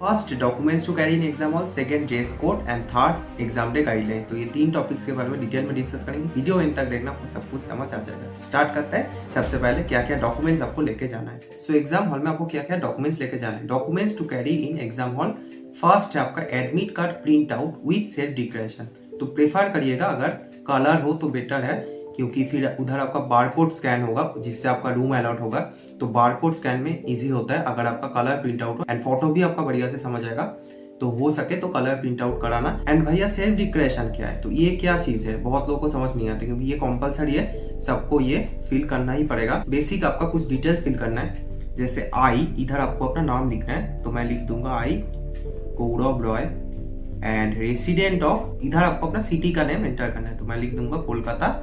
First documents to carry in exam hall, second dress code and third exam day guidelines. तो ये तीन topics के बारे में डिटेल में डिस्कस करेंगे। वीडियो एंड तक देखना, आपको सब कुछ समझ आ जाएगा। स्टार्ट करते हैं। सबसे पहले क्या क्या डॉक्यूमेंट्स आपको लेके जाना है। सो एग्जाम हॉल में आपको क्या क्या डॉक्यूमेंट्स लेके जाना है। Documents to carry in exam hall, first है आपका admit card print out with self declaration. तो प्रेफर करिएगा अगर कलर हो तो बेटर है, क्योंकि फिर उधर आपका बारकोड स्कैन होगा जिससे आपका रूम अलॉट होगा। तो बारकोड स्कैन में इजी होता है अगर आपका कलर प्रिंट आउट हो, एंड फोटो भी आपका बढ़िया से समझ आएगा। तो हो सके तो कलर प्रिंट आउट कराना। एंड भैया सेल्फ डिक्लेरेशन क्या है, तो ये क्या चीज है, बहुत लोगों को समझ नहीं आती, क्योंकि ये कंपलसरी है, सबको ये फिल करना ही पड़ेगा। बेसिक आपका कुछ डिटेल्स फिल करना है। जैसे आई, इधर आपको अपना नाम लिखना है, तो मैं लिख दूंगा आई गौरव रॉय। एंड रेसिडेंट ऑफ, इधर आपको अपना सिटी का नेम एंटर करना है, तो मैं लिख दूंगा कोलकाता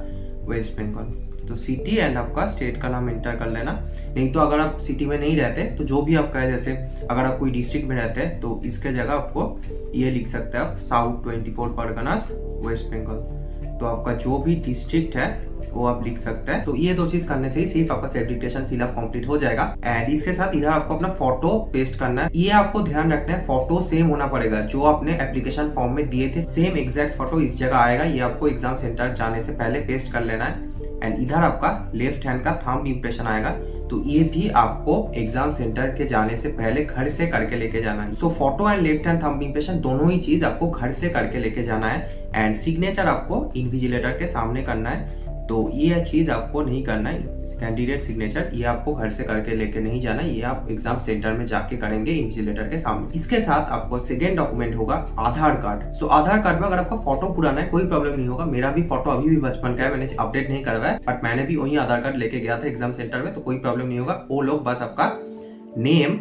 वेस्ट बंगाल। तो सिटी एंड आपका स्टेट का नाम एंटर कर लेना। नहीं तो अगर आप सिटी में नहीं रहते तो जो भी आपका है, जैसे अगर आप कोई डिस्ट्रिक्ट में रहते हैं तो इसके जगह आपको ये लिख सकते हैं आप साउथ 24 परगनास वेस्ट बंगाल। तो आपका जो भी डिस्ट्रिक्ट है वो आप लिख सकते हैं। तो ये दो चीज करने से ही सिर्फ आपका सेल्फ डिक्लेरेशन फिलअप कंप्लीट हो जाएगा। एंड इसके साथ इधर आपको अपना फोटो पेस्ट करना है। ये आपको ध्यान रखना है, फोटो सेम होना पड़ेगा जो आपने एप्लीकेशन फॉर्म में दिए थे, सेम एग्जैक्ट फोटो इस जगह आएगा। ये आपको एग्जाम सेंटर जाने से पहले पेस्ट कर लेना है। एंड इधर आपका लेफ्ट हैंड का थंब इंप्रेशन आएगा, तो ये भी आपको एग्जाम सेंटर के जाने से पहले घर से करके लेके जाना है। So photo and left hand thumb impression दोनों ही चीज आपको घर से करके लेके जाना है। एंड सिग्नेचर आपको इन्विजिलेटर के सामने करना है। तो ये चीज आपको नहीं करना है, कैंडिडेट सिग्नेचर ये आपको घर से करके लेके नहीं जाना है, ये आप एग्जाम सेंटर में जाके करेंगे इन्विजिलेटर के सामने। इसके साथ आपको सेकेंड डॉक्यूमेंट होगा आधार कार्ड। सो आधार कार्ड में अगर आपका फोटो पुराना है कोई प्रॉब्लम नहीं होगा। मेरा भी फोटो अभी भी बचपन का है, मैंने अपडेट नहीं करवाया, बट मैंने भी वही आधार कार्ड लेके गया था एग्जाम सेंटर में, तो कोई प्रॉब्लम नहीं होगा। वो लोग बस आपका नेम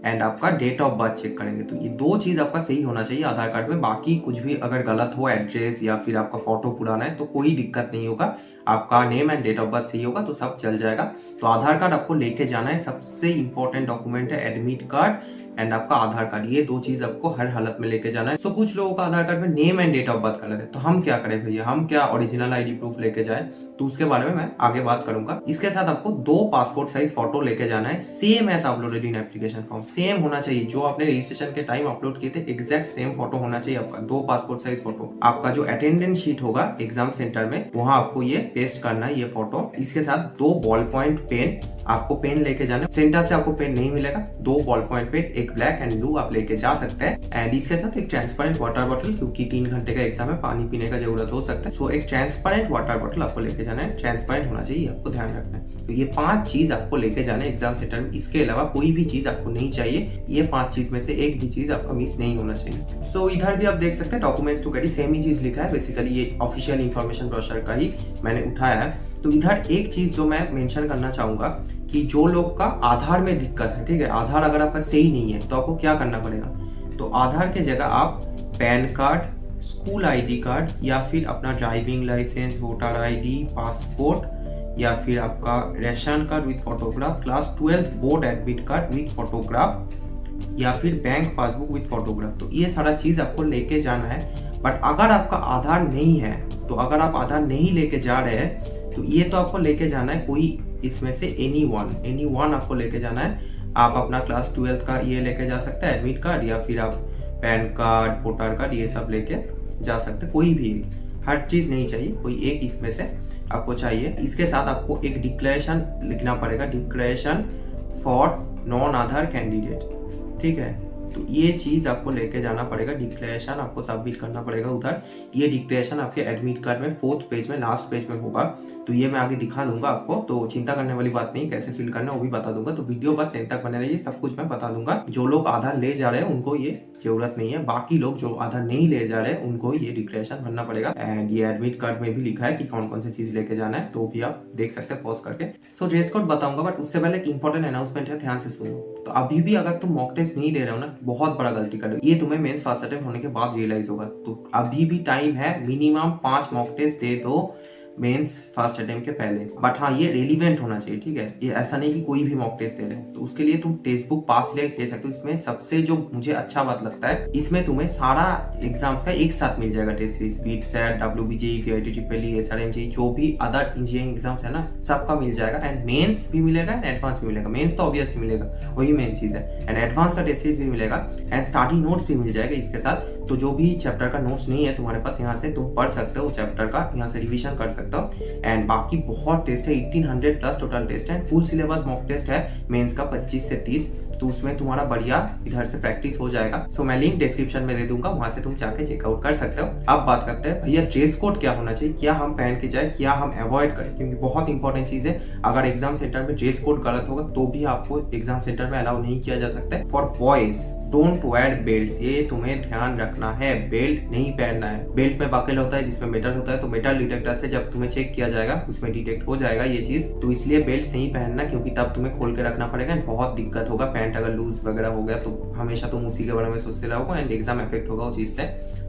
एंड आपका डेट ऑफ बर्थ चेक करेंगे। तो ये दो चीज आपका सही होना चाहिए आधार कार्ड में। बाकी कुछ भी अगर गलत हो, एड्रेस या फिर आपका फोटो पुराना है, तो कोई दिक्कत नहीं होगा। आपका name and date of birth सही होगा तो सब चल जाएगा। तो आधार कार्ड आपको लेके जाना है। सबसे इंपॉर्टेंट डॉक्यूमेंट है एडमिट कार्ड एंड आपका आधार कार्ड। ये दो चीज आपको हर हालत में लेके जाना है। सो कुछ लोगों का आधार कार्ड में name and date of birth अलग है, तो हम क्या करें भैया, हम क्या ओरिजिनल आईडी प्रूफ लेके जाए, तो उसके बारे में मैं आगे बात करूंगा। इसके साथ आपको दो पासपोर्ट साइज फोटो लेके जाना है, same as uploaded in application form. Same होना चाहिए, जो आपने रजिस्ट्रेशन के टाइम अपलोड किए थे एग्जैक्ट सेम फोटो होना चाहिए आपका। दो पासपोर्ट साइज फोटो। आपका जो अटेंडेंस शीट होगा एग्जाम सेंटर में, वहां आपको ये पेस्ट करना है ये फोटो। इसके साथ दो बॉल पॉइंट पेन, आपको पेन लेके जाना है। सेंटर से आपको पेन नहीं मिलेगा। दो बॉल पॉइंट पेन, एक ब्लैक एंड ब्लू आप लेके जा सकते हैं। एंड इसके साथ एक ट्रांसपेरेंट वाटर बॉटल, क्योंकि 3 घंटे का एग्जाम है, पानी पीने का जरूरत हो सकता है। सो एक ट्रांसपेरेंट वाटर बॉटल आपको लेके जाना है। ट्रांसपेरेंट होना चाहिए, आपको ध्यान रखना है। तो ये 5 चीज आपको लेके जाना है एग्जाम सेंटर में। इसके अलावा कोई भी चीज आपको नहीं चाहिए। ये 5 चीज में से एक भी चीज आपका मिस नहीं होना चाहिए। सो इधर भी आप देख सकते हैं डॉक्यूमेंट्स टू कैरी सेम ही चीज लिखा है। बेसिकली ये ऑफिशियल इंफॉर्मेशन ब्रोशर का ही मैंने उठाया है। तो इधर एक चीज जो मैं मेंशन करना चाहूंगा कि जो लोग का आधार में दिक्कत है, ठीक है, आधार अगर आपका सही नहीं है तो आपको क्या करना पड़ेगा। तो आधार के जगह आप PAN card, school ID card, या फिर अपना driving licence, voter ID, passport, या फिर आपका ration card with photograph, class 12 board admit card with photograph, या फिर बैंक पासबुक विथ फोटोग्राफ। तो ये सारा चीज आपको लेके जाना है। बट अगर आपका आधार नहीं है, तो अगर आप आधार नहीं लेके जा रहे हैं, तो ये तो आपको लेके जाना है कोई इसमें से एनी वन आपको लेके जाना है। आप अपना क्लास 12 का ये लेके जा सकते हैं एडमिट कार्ड, या फिर आप पैन कार्ड, वोटर कार्ड, ये सब लेके जा सकते हैं। कोई भी एक, हर चीज नहीं चाहिए, कोई एक इसमें से आपको चाहिए। इसके साथ आपको एक डिक्लेरेशन लिखना पड़ेगा, declaration for non Aadhaar candidate, ठीक है। तो ये चीज आपको लेके जाना पड़ेगा, डिक्लेरेशन आपको सबमिट करना पड़ेगा उधर। ये डिक्लेरेशन आपके एडमिट कार्ड में 4th पेज में, लास्ट पेज में होगा। तो ये मैं आगे दिखा दूंगा आपको, तो चिंता करने वाली बात नहीं, कैसे फिल करना है वो भी बता दूंगा। तो वीडियो बस एंड तक बने रहिए, सब कुछ मैं बता दूंगा। जो लोग आधार ले जा रहे हैं उनको ये जरूरत नहीं है, बाकी लोग जो आधार नहीं ले जा रहे हैं उनको ये डिक्लेरेशन भरना पड़ेगा। एंड ये एडमिट कार्ड में भी लिखा है कि कौन कौन सी चीज लेके जाना है, तो भी आप देख सकते हैं पॉज करके। सो ड्रेस कोड बताऊंगा, बट उससे पहले एक इंपॉर्टेंट अनाउंसमेंट है, ध्यान से सुनो। तो अभी भी अगर तुम मॉक टेस्ट नहीं दे रहे हो ना, बहुत बड़ा गलती कर रहे हो। ये तुम्हें मेंस फर्स्ट अटेम्प्ट होने के बाद रियलाइज होगा। तो अभी भी टाइम है, मिनिमम 5 मॉक टेस्ट दे दो। मेंस फर्स्ट अटेम्प्ट के पहले। बट हाँ, ये रेलिवेंट होना चाहिए, ठीक है। ये ऐसा नहीं कि कोई भी मॉक टेस्ट दे रहे हैं। तो उसके लिए तुम टेक्स्ट बुक पास ले सकते हो। इसमें सबसे जो मुझे अच्छा बात लगता है, इसमें तुम्हें सारा एग्जाम्स का एक साथ मिल जाएगा test series, BITSAT, WBJEE, VIT triple SRM, जो भी अदर इंजीनियरिंग एग्जाम्स है ना, सबका मिल जाएगा। एंड मेंस भी मिलेगा एंड एडवांस भी मिलेगा। मेंस तो ऑब्वियसली मिलेगा, वही मेन चीज है। एंड एडवांस का टेस्ट सीरीज भी मिलेगा एंड स्टार्टिंग नोट्स भी मिल जाएगा इसके साथ। तो जो भी चैप्टर का नोट्स नहीं है तुम्हारे पास, यहाँ से तुम पढ़ सकते हो चैप्टर का, यहाँ से रिवीजन कर सकते हो। एंड बाकी बहुत टेस्ट है, 1800 प्लस टोटल टेस्ट है। फुल सिलेबस मॉक टेस्ट है मेंस का 25 से 30, तो उसमें तुम्हारा बढ़िया इधर से प्रैक्टिस हो जाएगा। सो मैं लिंक डिस्क्रिप्शन में दे दूंगा, वहां से तुम जाके चेकआउट कर सकते हो। अब बात करते हैं भैया ड्रेस कोड क्या होना चाहिए, क्या हम पहन के जाए, क्या हम अवॉइड करें, क्योंकि बहुत इंपॉर्टेंट चीज है। अगर एग्जाम सेंटर में ड्रेस कोड गलत होगा तो भी आपको एग्जाम सेंटर में अलाउ नहीं किया जा सकता है। For boys don't wear belt, ये तुम्हें ध्यान रखना है, बेल्ट नहीं पहनना है। बेल्ट में बकल होता है जिसमें मेटल होता है, तो मेटल डिटेक्टर से जब तुम्हें चेक किया जाएगा उसमें डिटेक्ट हो जाएगा ये चीज। तो इसलिए बेल्ट नहीं पहनना, क्योंकि तब तुम्हें खोल के रखना पड़ेगा, बहुत दिक्कत होगा। पैंट अगर लूज वगैरह हो गया तो हमेशा तुम उसी के बारे में सोचते रहोगे एंड एग्जाम इफेक्ट होगा उस चीज से।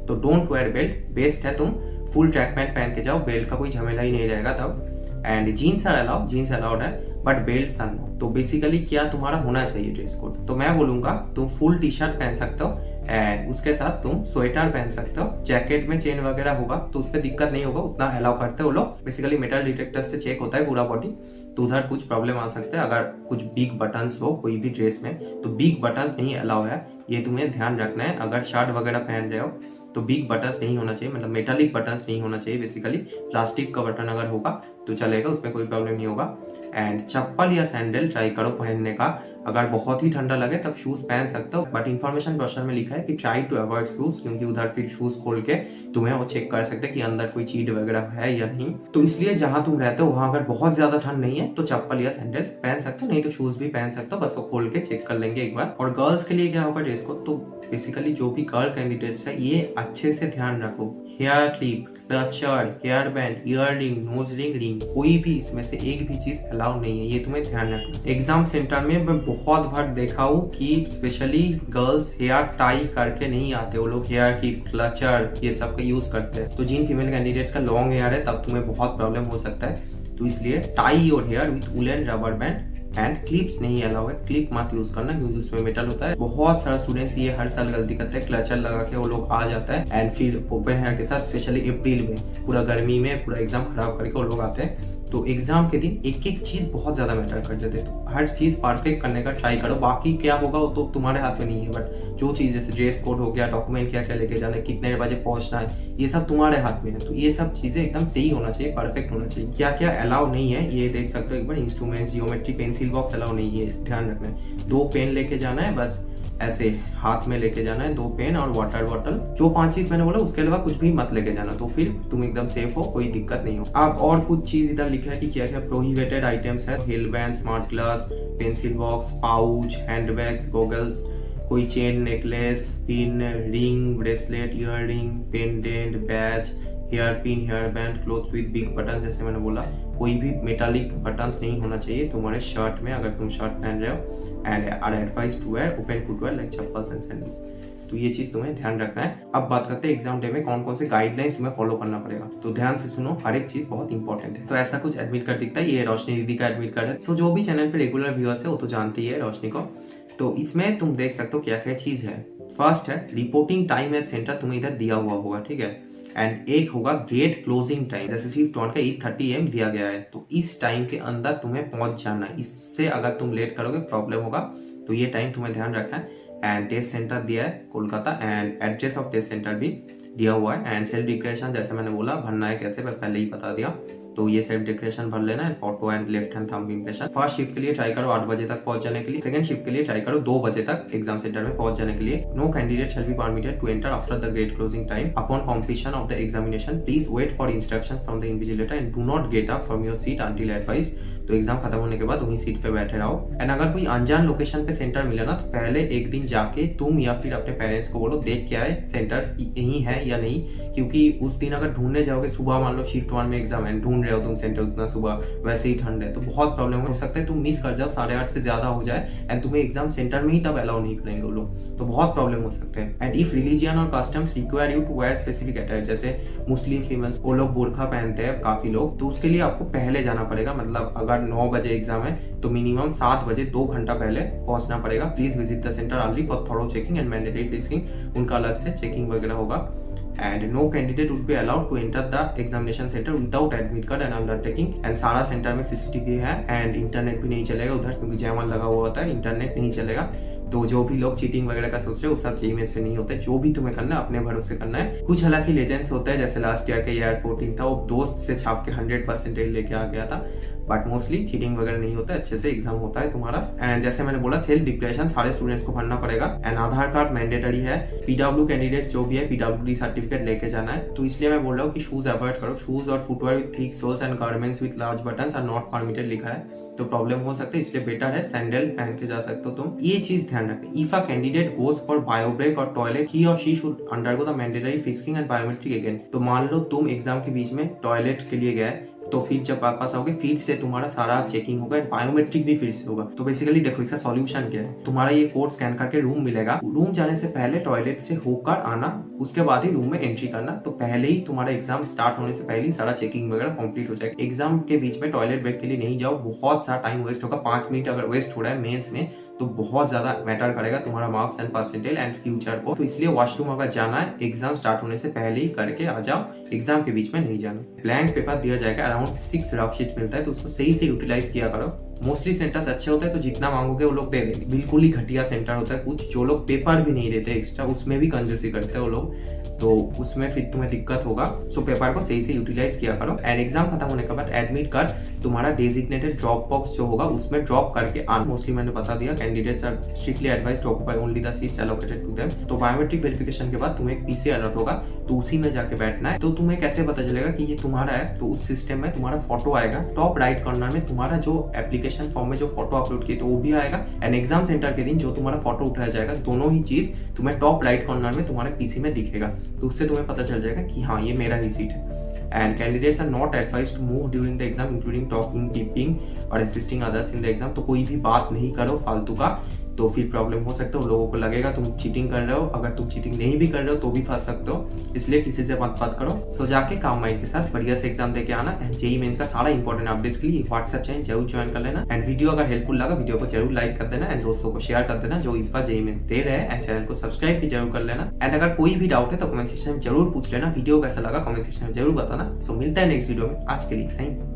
तो डोंट वेयर बेल्ट, बेस्ट है तुम फुल ट्रैक पैंट पहन के जाओ, बेल्ट का कोई झमेला ही नहीं रहेगा तब। And jeans are allowed, jeans allowed है, बट बेल्ट आर नॉट। तो बेसिकली क्या तुम्हारा होना चाहिए ड्रेस कोड, तो मैं बोलूंगा तुम फुल टी शर्ट पहन सकते हो एंड उसके साथ तुम स्वेटर पहन सकते हो। जैकेट में चेन वगैरह होगा तो उस पर दिक्कत नहीं होगा, उतना अलाउ करते हो लोग। बेसिकली मेटल डिटेक्टर से चेक होता है पूरा बॉडी, तो उधर कुछ प्रॉब्लम आ सकता है अगर कुछ बिग बटन्स हो कोई भी ड्रेस में, तो बिग बटन्स नहीं अलाउ है, ये तुम्हें ध्यान रखना है। अगर शर्ट वगैरह पहन रहे हो तो बिग बटन्स नहीं होना चाहिए, मतलब मेटालिक बटन्स नहीं होना चाहिए। बेसिकली प्लास्टिक का बटन अगर होगा तो चलेगा, उसमें कोई प्रॉब्लम नहीं होगा। एंड चप्पल या सैंडल ट्राई करो पहनने का। अगर बहुत ही ठंडा लगे तब शूज पहन सकते हो, बट इन्फॉर्मेशन ब्रोशर में लिखा है कि ट्राई टू अवॉइड शूज, क्योंकि उधर फिर शूज खोल के तुम्हें वो चेक कर सकते हैं कि अंदर कोई चीज वगैरह है या नहीं। तो इसलिए जहां तुम रहते हो वहां अगर बहुत ज्यादा ठंड नहीं है तो चप्पल या सैंडल पहन सकते हो, नहीं तो शूज भी पहन सकते हो, बस वो खोल के चेक कर लेंगे एक बार। और गर्ल्स के लिए क्या होगा ड्रेस कोड, तो बेसिकली जो भी गर्ल कैंडिडेट्स है ये अच्छे से ध्यान रखो। Hair clip, clutcher, hair band, earring, nose ring, ring, कोई भी इसमें से एक भी चीज अलाउ नहीं है, ये तुम्हें ध्यान रखना। एग्जाम सेंटर में मैं बहुत बार देखा हूँ कि स्पेशली गर्ल्स हेयर टाई करके नहीं आते, वो लोग हेयर क्लिप, क्लचर ये सब का यूज करते हैं। तो जिन फीमेल कैंडिडेट्स का लॉन्ग हेयर है तब तुम्हें बहुत प्रॉब्लम हो सकता है। तो इसलिए tie your hair with woollen rubber band and clips नहीं अलाउ है, क्लिप मत यूज करना क्योंकि उसमें मेटल होता है। बहुत सारा स्टूडेंट्स ये हर साल गलती करते हैं, क्लचर लगा के वो लोग आ जाता है एंड फिर ओपन हेयर के साथ स्पेशली अप्रैल में पूरा गर्मी में पूरा एग्जाम खराब करके वो लोग आते हैं। तो एग्जाम के दिन एक एक चीज बहुत ज्यादा मैटर कर देते हैं, तो हर चीज परफेक्ट करने का ट्राई करो। बाकी क्या होगा वो तो तुम्हारे हाथ में नहीं है, बट जो चीज जैसे ड्रेस कोड हो गया, डॉक्यूमेंट क्या क्या लेके जाना है, कितने बजे पहुंचना है, ये सब तुम्हारे हाथ में है। तो ये सब चीजें एकदम सही होना चाहिए, परफेक्ट होना चाहिए। क्या क्या अलाउ नहीं है ये देख सकते हो एक बार। Instrument, geometry, pencil box allow नहीं है, ध्यान रखना है। 2 पेन लेके जाना है, बस ऐसे हाथ में लेके जाना है, 2 पेन और वाटर बॉटल। जो 5 चीज मैंने बोला उसके अलावा कुछ भी मत लेके जाना, तो फिर तुम एकदम सेफ हो, कोई दिक्कत नहीं हो। अब और कुछ चीज इधर लिखा है कि क्या क्या प्रोहिबिटेड आइटम्स है। हेल band, smart glass, pencil box, pouch, handbags, goggles, कोई chain, necklace, pin, ring, bracelet, ear ring, pendant, badge, hair pin, hair band, clothes with big button, जैसे मैंने बोला कोई भी मेटालिक बटन्स नहीं होना चाहिए तुम्हारे शर्ट में अगर तुम शर्ट पहन रहे हो। And are advise to wear open footwear like chappals and sandals. तो ये चीज तुम्हें ध्यान रखना है। अब बात करते हैं एग्जाम डे में कौन कौन से गाइडलाइंस तुम्हें फॉलो करना पड़ेगा, तो ध्यान से सुनो, हर एक चीज बहुत इंपॉर्टेंट है। तो ऐसा कुछ एडमिट कार्ड दिखता है, ये रोशनी दीदी का एडमिट कार्ड है। सो जो भी चैनल पे रेगुलर व्यूअर्स है वो तो जानते ही है रोशनी को। तो इसमें तुम देख सकते हो क्या क्या चीज है। फर्स्ट है रिपोर्टिंग टाइम एट सेंटर, तुम्हें इधर दिया हुआ होगा, ठीक है। एंड एक होगा गेट क्लोजिंग टाइम, जैसे शिफ्ट 1 का 8:30 AM दिया गया है, तो इस टाइम के अंदर तुम्हें पहुंच जाना है। इससे अगर तुम लेट करोगे प्रॉब्लम होगा, तो ये टाइम तुम्हें ध्यान रखना है। एंड टेस्ट सेंटर दिया है Kolkata and address of test centre भी दिया हुआ है। एंड सेल्फ डिक्लेरेशन जैसे मैंने बोला भरना है कैसे, मैं पहले ही बता दिया, तो ये सेल्फ डिक्लेरेशन भर लेना है। Photo and left hand thumb impression. First shift के लिए ट्राई करो 8 बजे तक पहुंच जाने के लिए। सेकंड शिफ्ट के लिए ट्राई करो 2 बजे तक एग्जाम सेंटर में पहुंच जाने के लिए। No candidate shall be permitted to enter after the gate closing time. Upon completion of the examination please wait for instructions from the invigilator and do not get up from your seat until advised. तो तो exam खत्म होने के बाद वहीं seat पे बैठे रहो। एंड अगर कोई अनजान लोकेशन पे सेंटर मिले ना, तो पहले एक दिन जाके तुम या फिर अपने पेरेंट्स को बोलो देख के आए सेंटर यही है या नहीं, क्योंकि उस दिन अगर ढूंढने जाओगे सुबह, मान लो शिफ्ट 1 में एग्जाम है, ढूंढ रहे हो तुम सेंटर उतना सुबह, वैसे ही ठंड है, तो बहुत प्रॉब्लम हो सकता है तुम मिस कर जाओ, 8:30 से ज्यादा हो जाए एंड तुम्हें एग्जाम सेंटर में ही तब अलाउ नहीं करेंगे वो लोग, तो बहुत प्रॉब्लम हो सकते हैं। एंड इफ रिलीजियन और customs require you to wear specific attire, जैसे मुस्लिम फीमेल्स वो लोग बुर्का पहनते हैं काफी लोग, तो उसके लिए आपको पहले जाना पड़ेगा। मतलब अगर 9 बजे एग्जाम है तो मिनिमम 7 बजे 2 घंटा पहले पहुंचना पड़ेगा। Please visit the centre early for thorough checking and mandatory fishing, उनका अलग से चेकिंग वगैरह होगा। And no candidate would be allowed to enter the examination center without admit card and undertaking। and सारा सेंटर में CCTV है and internet भी नहीं चलेगा उधर, क्योंकि जयमाल लगा हुआ होता है, इंटरनेट नहीं चलेगा। तो जो भी लोग चीटिंग वगैरह का सोच रहे हो, वो सब जेईई से नहीं होते। जो भी तुम्हें करना है अपने भरोसे करना है। कुछ हालांकि लेजेंड्स होते हैं, जैसे लास्ट ईयर के ईयर 14 था, वो दोस्त से छाप के 100% लेके आ गया था, बट मोस्टली चीटिंग वगैरह नहीं होता है, अच्छे से एग्जाम होता है तुम्हारा। एंड जैसे मैंने बोला, सेल्फ डिक्लेरेशन सारे स्टूडेंट्स को भरना पड़ेगा एंड आधार कार्ड मैंडेटरी है। पीडब्ल्यू कैंडिडेट्स जो भी है पीडब्ल्यूडी सर्टिफिकेट लेके जाना है। तो इसलिए मैं बोल रहा हूँ कि शूज अवॉइड करो। शूज और footwear with thick soles and garments with large buttons are not permitted लिखा है, तो प्रॉब्लम हो सकता है, इसलिए बेटर है सैंडल पहन के जा सकते हो तुम। ये चीज ध्यान रखें, if a candidate goes for bio break और टॉयलेट, ही और she should undergo the mandatory physical and biometric again. तो मान लो तुम एग्जाम के बीच में टॉयलेट के लिए गए, तो फिर जब वापस आओगे फिर से तुम्हारा सारा चेकिंग होगा, बायोमेट्रिक भी फिर से होगा। तो बेसिकली देखो इसका सॉल्यूशन क्या है, तुम्हारा ये कोड स्कैन करके रूम मिलेगा, रूम जाने से पहले टॉयलेट से होकर आना, उसके बाद ही रूम में एंट्री करना। तो पहले ही तुम्हारा एग्जाम स्टार्ट होने से पहले ही सारा चेकिंग वगैरह कंप्लीट हो जाएगा। एग्जाम के बीच में टॉयलेट ब्रेक के लिए नहीं जाओ, बहुत सारा टाइम वेस्ट होगा। 5 मिनट अगर वेस्ट हो रहा है मेंस में, तो बहुत ज्यादा मैटर करेगा तुम्हारा marks and percentage and future को। तो इसलिए वॉशरूम अगर जाना है एग्जाम स्टार्ट होने से पहले ही करके आ जाओ, एग्जाम के बीच में नहीं जाना। ब्लैंक पेपर दिया जाएगा, अराउंड 6 रफ शीट मिलता है, तो उसको सही से यूटिलाइज किया करो। मोस्टली सेंटर्स अच्छे होते हैं, तो जितना मांगोगे वो लोग दे देंगे। बिल्कुल ही घटिया सेंटर होता है कुछ, जो लोग पेपर भी नहीं देते एक्स्ट्रा, उसमें भी कंजूसी करते हैं वो लोग, तो उसमें फिर तुम्हें दिक्कत होगा। सो पेपर को सही से यूटिलाइज किया करो। एंड एग्जाम खत्म होने के बाद एडमिट कार्ड तुम्हारा डेजिग्नेटेड ड्रॉप बॉक्स जो होगा उसमें ड्रॉप करके आना। मोस्टली मैंने बता दिया, candidates are strictly advised to occupy only the seats allocated to them. तो बायोमेट्रिक वेरिफिकेशन के बाद तुम्हें एक पीसी अलर्ट होगा, तो उसी में जाके बैठना है। तो तुम्हें कैसे पता चलेगा कि ये तुम्हारा है, तो उस सिस्टम में तुम्हारा फोटो आएगा, टॉप राइट कॉर्नर में तुम्हारा जो एप्लीकेशन फॉर्म में जो फोटो अपलोड किए तो वो भी आएगा। एंड एग्जाम सेंटर के दिन जो तुम्हारा फोटो उठाया जाएगा, दोनों ही चीज तुम्हें टॉप राइट कॉर्नर में तुम्हारे पीसी में दिखेगा, तो उससे तुम्हें पता चल जाएगा कि हाँ ये मेरा ही सीट है। And candidates are not advised to move during the exam, including talking, peeping और assisting others in the exam। तो कोई भी बात नहीं करो फालतू का, तो फिर प्रॉब्लम हो सकता है। लोगों को लगेगा तुम चीटिंग कर रहे हो, अगर तुम चीटिंग नहीं भी कर रहे हो तो भी फंस सकते हो, इसलिए किसी से मत बात करो। सो जाके काम माइंड के साथ बढ़िया से एग्जाम देके आना। एंड जेईई मेंस का सारा इंपॉर्टेंट अपडेट्स के लिए व्हाट्सएप चैनल जरूर ज्वाइन कर लेना। एंड वीडियो अगर हेल्पफुल लगा, वीडियो को जरूर लाइक कर देना एंड दोस्तों को शेयर कर देना जो इस बार जेईई मेंस दे रहे हैं। एंड चैनल को सब्सक्राइब भी जरूर कर लेना। एंड अगर कोई भी डाउट है तो कमेंट सेक्शन में जरूर पूछ लेना। वीडियो कैसा लगा कमेंट सेक्शन में जरूर बताना। सो मिलता है नेक्स्ट वीडियो में, आज के लिए थैंक यू।